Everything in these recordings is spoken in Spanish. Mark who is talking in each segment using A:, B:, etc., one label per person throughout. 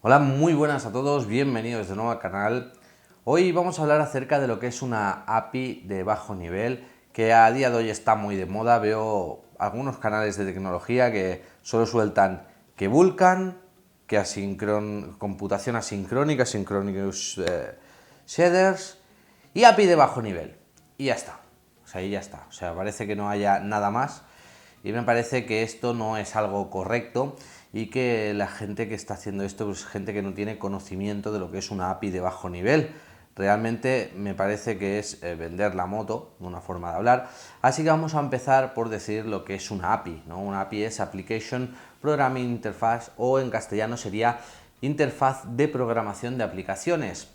A: Hola, muy buenas a todos, bienvenidos de nuevo al canal. Hoy vamos a hablar acerca de lo que es una API de bajo nivel, que a día de hoy está muy de moda. Veo algunos canales de tecnología que solo sueltan que Vulkan, que computación asincrónica, Synchronous Shaders y API de bajo nivel. Y ya está. O sea, y ya está. O sea, parece que no haya nada más. Y me parece que esto no es algo correcto y que la gente que está haciendo esto es gente que no tiene conocimiento de lo que es una API de bajo nivel. Realmente me parece que es vender la moto, una forma de hablar. Así que vamos a empezar por decir lo que es una API, ¿no? Una API es Application Programming Interface, o en castellano sería interfaz de programación de aplicaciones.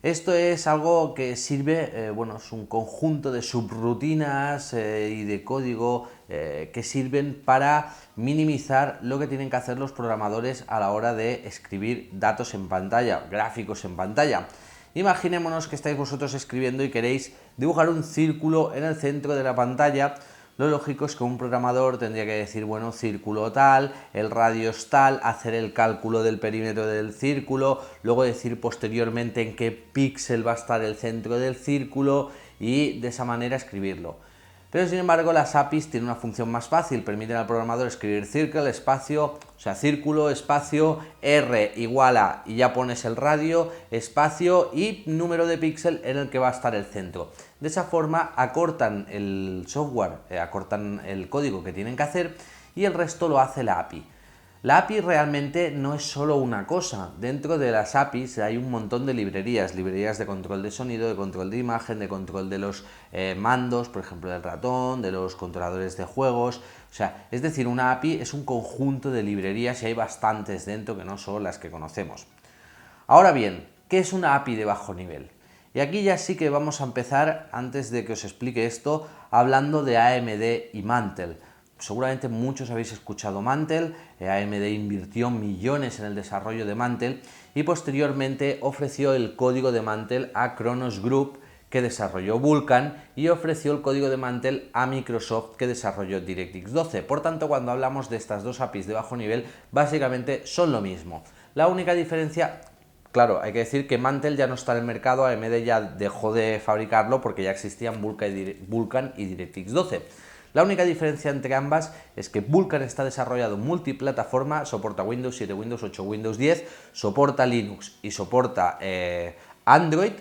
A: Esto es algo que sirve, es un conjunto de subrutinas y de código que sirven para minimizar lo que tienen que hacer los programadores a la hora de escribir datos en pantalla, gráficos en pantalla. Imaginémonos que estáis vosotros escribiendo y queréis dibujar un círculo en el centro de la pantalla. Lo lógico es que un programador tendría que decir, bueno, círculo tal, el radio es tal, hacer el cálculo del perímetro del círculo, luego decir posteriormente en qué píxel va a estar el centro del círculo y de esa manera escribirlo. Pero sin embargo las APIs tienen una función más fácil, permiten al programador escribir circle, espacio, o sea, círculo, espacio, R igual a, y ya pones el radio, espacio y número de píxel en el que va a estar el centro. De esa forma acortan el software, acortan el código que tienen que hacer y el resto lo hace la API. La API realmente no es solo una cosa. Dentro de las APIs hay un montón de librerías de control de sonido, de control de imagen, de control de los mandos, por ejemplo del ratón, de los controladores de juegos. O sea, es decir, una API es un conjunto de librerías y hay bastantes dentro que no son las que conocemos. Ahora bien, ¿qué es una API de bajo nivel? Y aquí ya sí que vamos a empezar, antes de que os explique esto, hablando de AMD y Mantel. Seguramente muchos habéis escuchado Mantel. AMD invirtió millones en el desarrollo de Mantel y posteriormente ofreció el código de Mantel a Khronos Group, que desarrolló Vulkan, y ofreció el código de Mantel a Microsoft, que desarrolló DirectX 12. Por tanto, cuando hablamos de estas dos APIs de bajo nivel, básicamente son lo mismo. La única diferencia, claro, hay que decir que Mantel ya no está en el mercado, AMD ya dejó de fabricarlo porque ya existían Vulkan y DirectX 12. La única diferencia entre ambas es que Vulkan está desarrollado multiplataforma, soporta Windows 7, Windows 8, Windows 10, soporta Linux y soporta Android,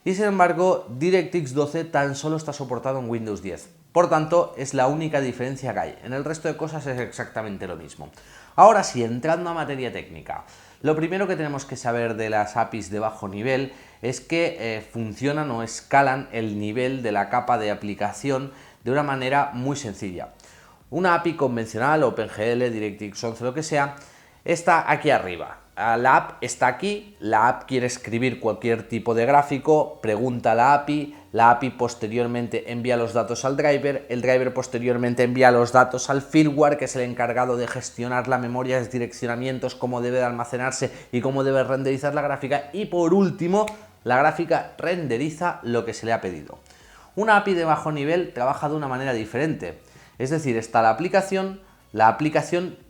A: y sin embargo DirectX 12 tan solo está soportado en Windows 10. Por tanto, es la única diferencia que hay. En el resto de cosas es exactamente lo mismo. Ahora sí, entrando a materia técnica. Lo primero que tenemos que saber de las APIs de bajo nivel es que funcionan o escalan el nivel de la capa de aplicación de una manera muy sencilla. Una API convencional, OpenGL, DirectX 11, lo que sea, está aquí arriba. La app está aquí, la app quiere escribir cualquier tipo de gráfico, pregunta a la API posteriormente envía los datos al driver, el driver posteriormente envía los datos al firmware, que es el encargado de gestionar la memoria, los direccionamientos, cómo debe de almacenarse y cómo debe renderizar la gráfica, y por último, la gráfica renderiza lo que se le ha pedido. Una API de bajo nivel trabaja de una manera diferente, es decir, está la aplicación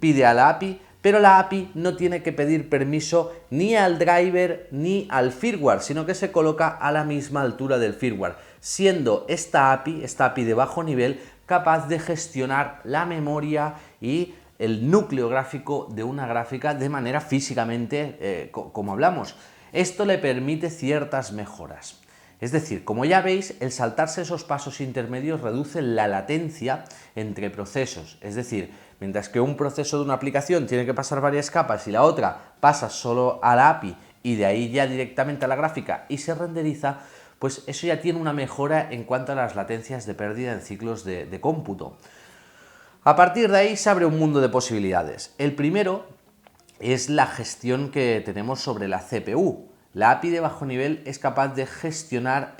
A: pide a la API, pero la API no tiene que pedir permiso ni al driver ni al firmware, sino que se coloca a la misma altura del firmware, siendo esta API de bajo nivel, capaz de gestionar la memoria y el núcleo gráfico de una gráfica de manera físicamente, como hablamos. Esto le permite ciertas mejoras. Es decir, como ya veis, el saltarse esos pasos intermedios reduce la latencia entre procesos. Es decir, mientras que un proceso de una aplicación tiene que pasar varias capas y la otra pasa solo a la API y de ahí ya directamente a la gráfica y se renderiza, pues eso ya tiene una mejora en cuanto a las latencias de pérdida en ciclos de cómputo. A partir de ahí se abre un mundo de posibilidades. El primero es la gestión que tenemos sobre la CPU. La API de bajo nivel es capaz de gestionar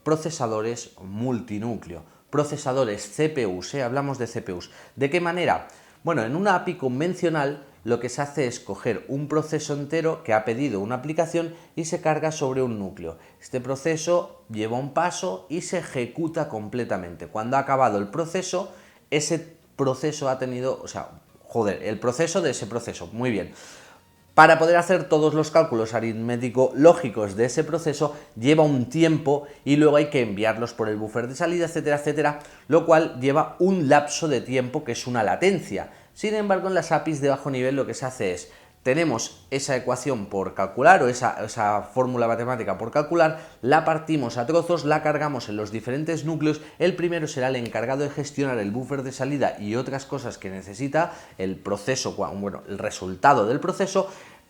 A: procesadores multinúcleo, procesadores CPUs, hablamos de CPUs. ¿De qué manera? Bueno, en una API convencional lo que se hace es coger un proceso entero que ha pedido una aplicación y se carga sobre un núcleo. Este proceso lleva un paso y se ejecuta completamente. Cuando ha acabado el proceso, ese proceso ha tenido, el proceso de ese proceso, muy bien. Para poder hacer todos los cálculos aritmético-lógicos de ese proceso lleva un tiempo y luego hay que enviarlos por el buffer de salida, etcétera, etcétera, lo cual lleva un lapso de tiempo que es una latencia. Sin embargo, en las APIs de bajo nivel lo que se hace es, tenemos esa ecuación por calcular o esa fórmula matemática por calcular, la partimos a trozos, la cargamos en los diferentes núcleos, el primero será el encargado de gestionar el buffer de salida y otras cosas que necesita el proceso, bueno, el resultado del proceso,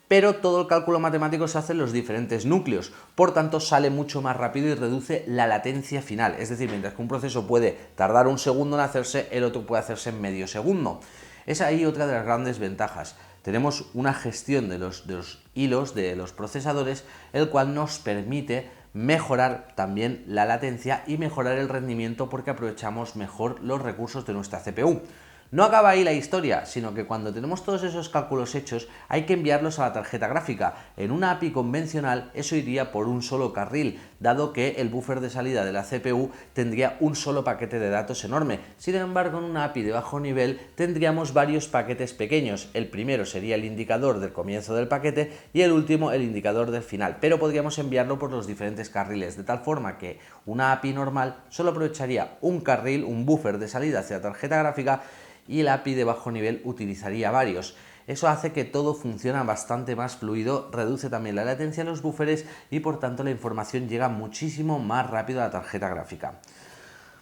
A: pero todo el cálculo matemático se hace en los diferentes núcleos, por tanto sale mucho más rápido y reduce la latencia final, es decir, mientras que un proceso puede tardar un segundo en hacerse, el otro puede hacerse en medio segundo. Es ahí otra de las grandes ventajas. Tenemos una gestión de los hilos de los procesadores, el cual nos permite mejorar también la latencia y mejorar el rendimiento porque aprovechamos mejor los recursos de nuestra CPU. No acaba ahí la historia, sino que cuando tenemos todos esos cálculos hechos hay que enviarlos a la tarjeta gráfica. En una API convencional eso iría por un solo carril, dado que el buffer de salida de la CPU tendría un solo paquete de datos enorme. Sin embargo, en una API de bajo nivel tendríamos varios paquetes pequeños. El primero sería el indicador del comienzo del paquete y el último el indicador del final, pero podríamos enviarlo por los diferentes carriles, de tal forma que una API normal solo aprovecharía un carril, un buffer de salida hacia la tarjeta gráfica, y el API de bajo nivel utilizaría varios. Eso hace que todo funcione bastante más fluido, reduce también la latencia en los búferes y por tanto la información llega muchísimo más rápido a la tarjeta gráfica.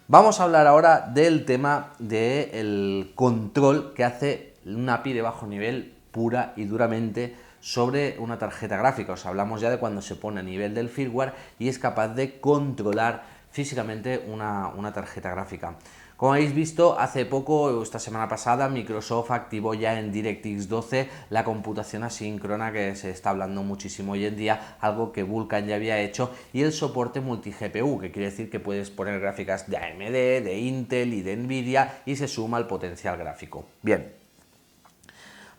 A: Vamos a hablar ahora del tema del control que hace una API de bajo nivel pura y duramente sobre una tarjeta gráfica. Os hablamos ya de cuando se pone a nivel del firmware y es capaz de controlar físicamente una tarjeta gráfica. Como habéis visto, hace poco, esta semana pasada, Microsoft activó ya en DirectX 12 la computación asíncrona que se está hablando muchísimo hoy en día, algo que Vulkan ya había hecho, y el soporte multi-GPU, que quiere decir que puedes poner gráficas de AMD, de Intel y de Nvidia y se suma al potencial gráfico. Bien.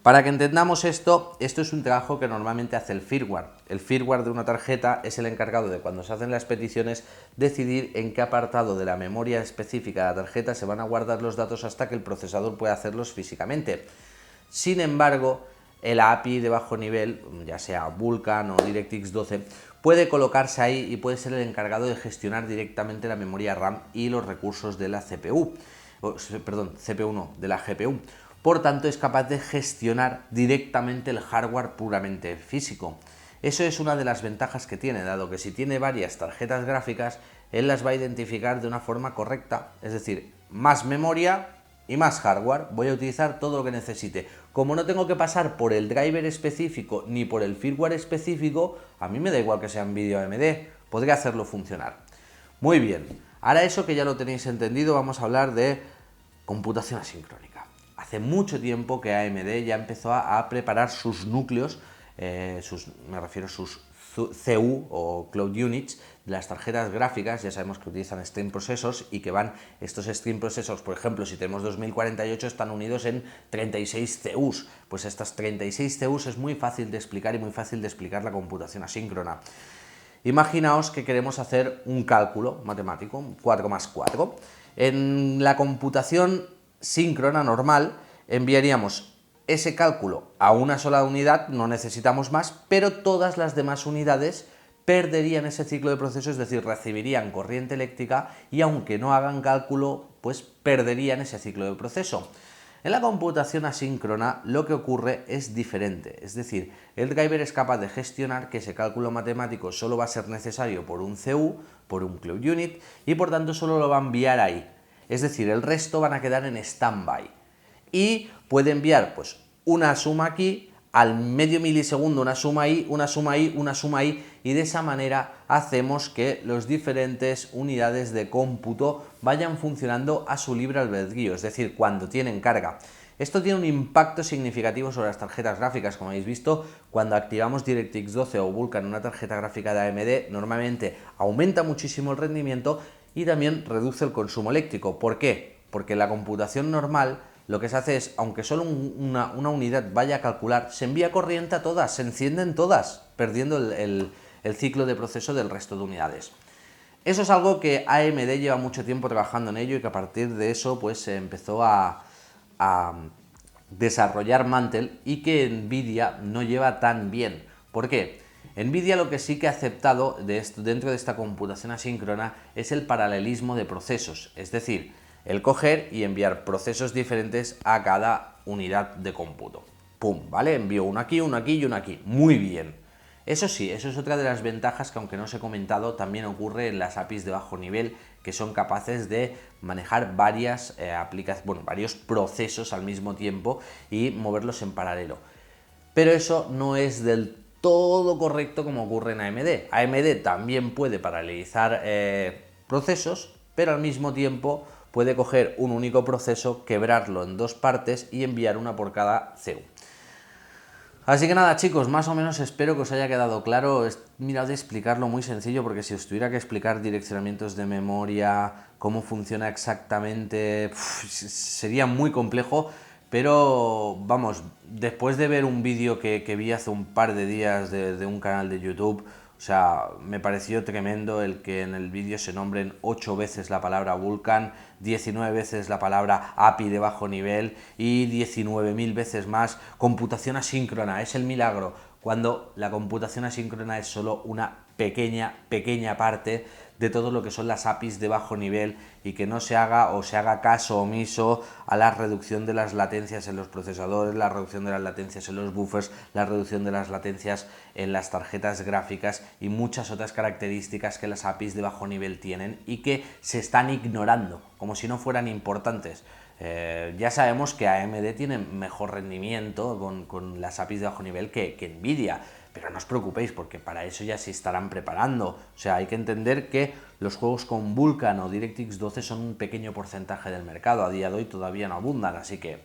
A: Para que entendamos esto es un trabajo que normalmente hace el firmware. El firmware de una tarjeta es el encargado de, cuando se hacen las peticiones, decidir en qué apartado de la memoria específica de la tarjeta se van a guardar los datos hasta que el procesador pueda hacerlos físicamente. Sin embargo, el API de bajo nivel, ya sea Vulkan o DirectX 12, puede colocarse ahí y puede ser el encargado de gestionar directamente la memoria RAM y los recursos de la CPU. CPU no, de la GPU. Por tanto, es capaz de gestionar directamente el hardware puramente físico. Eso es una de las ventajas que tiene, dado que si tiene varias tarjetas gráficas, él las va a identificar de una forma correcta, es decir, más memoria y más hardware, voy a utilizar todo lo que necesite. Como no tengo que pasar por el driver específico ni por el firmware específico, a mí me da igual que sea Nvidia o AMD, podría hacerlo funcionar. Muy bien, ahora eso que ya lo tenéis entendido, vamos a hablar de computación asincrónica. Hace mucho tiempo que AMD ya empezó a preparar sus núcleos, me refiero a sus CU o Cloud Units, de las tarjetas gráficas. Ya sabemos que utilizan Stream Processors y que van, estos Stream Processors, por ejemplo, si tenemos 2048, están unidos en 36 CUs. Pues estas 36 CUs es muy fácil de explicar y muy fácil de explicar la computación asíncrona. Imaginaos que queremos hacer un cálculo matemático, 4 más 4. En la computación síncrona normal enviaríamos ese cálculo a una sola unidad, no necesitamos más, pero todas las demás unidades perderían ese ciclo de proceso, es decir, recibirían corriente eléctrica y aunque no hagan cálculo, pues perderían ese ciclo de proceso. En la computación asíncrona lo que ocurre es diferente, es decir, el driver es capaz de gestionar que ese cálculo matemático solo va a ser necesario por un CU, por un Cloud Unit, y por tanto solo lo va a enviar ahí. Es decir, el resto van a quedar en stand-by. Y puede enviar pues una suma aquí, al medio milisegundo una suma ahí, una suma ahí, una suma ahí, y de esa manera hacemos que las diferentes unidades de cómputo vayan funcionando a su libre albedrío, es decir, cuando tienen carga. Esto tiene un impacto significativo sobre las tarjetas gráficas, como habéis visto, cuando activamos DirectX 12 o Vulkan en una tarjeta gráfica de AMD, normalmente aumenta muchísimo el rendimiento y también reduce el consumo eléctrico. ¿Por qué? Porque la computación normal lo que se hace es, aunque solo una unidad vaya a calcular, se envía corriente a todas, se encienden todas, perdiendo el ciclo de proceso del resto de unidades. Eso es algo que AMD lleva mucho tiempo trabajando en ello y que a partir de eso pues se empezó a desarrollar Mantle y que Nvidia no lleva tan bien. ¿Por qué? Nvidia lo que sí que ha aceptado dentro de esta computación asíncrona es el paralelismo de procesos, es decir, el coger y enviar procesos diferentes a cada unidad de cómputo. ¡Pum! ¿Vale? Envío uno aquí y uno aquí. Muy bien. Eso sí, eso es otra de las ventajas que, aunque no os he comentado, también ocurre en las APIs de bajo nivel, que son capaces de manejar varias varios procesos al mismo tiempo y moverlos en paralelo. Pero eso no es del todo correcto como ocurre en AMD. AMD también puede paralelizar procesos, pero al mismo tiempo puede coger un único proceso, quebrarlo en dos partes y enviar una por cada CPU. Así que nada, chicos, más o menos espero que os haya quedado claro. Mirad de explicarlo muy sencillo, porque si os tuviera que explicar direccionamientos de memoria, cómo funciona exactamente, sería muy complejo. Pero vamos, después de ver un vídeo que vi hace un par de días de un canal de YouTube, o sea, me pareció tremendo el que en el vídeo se nombren 8 veces la palabra Vulkan, 19 veces la palabra API de bajo nivel y 19.000 veces más computación asíncrona. Es el milagro, cuando la computación asíncrona es solo una pequeña parte de todo lo que son las APIs de bajo nivel, y que no se haga o se haga caso omiso a la reducción de las latencias en los procesadores, la reducción de las latencias en los buffers, la reducción de las latencias en las tarjetas gráficas y muchas otras características que las APIs de bajo nivel tienen y que se están ignorando como si no fueran importantes. Ya sabemos que AMD tiene mejor rendimiento con las APIs de bajo nivel que Nvidia, pero no os preocupéis, porque para eso ya se estarán preparando. O sea, hay que entender que los juegos con Vulkan o DirectX 12 son un pequeño porcentaje del mercado. A día de hoy todavía no abundan, así que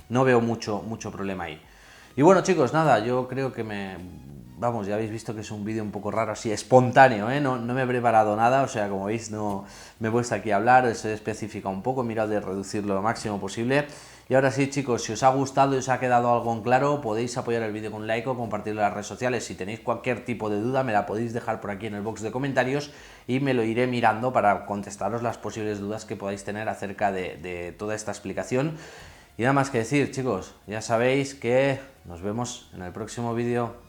A: no veo mucho problema ahí. Y bueno, chicos, nada, yo creo que Vamos, ya habéis visto que es un vídeo un poco raro, así espontáneo, ¿eh? No me he preparado nada, o sea, como veis, no me he puesto aquí a hablar, se especifica un poco, mirad de reducirlo lo máximo posible. Y ahora sí, chicos, si os ha gustado y os ha quedado algo en claro, podéis apoyar el vídeo con un like o compartirlo en las redes sociales. Si tenéis cualquier tipo de duda, me la podéis dejar por aquí en el box de comentarios y me lo iré mirando para contestaros las posibles dudas que podáis tener acerca de toda esta explicación. Y nada más que decir, chicos, ya sabéis que nos vemos en el próximo vídeo.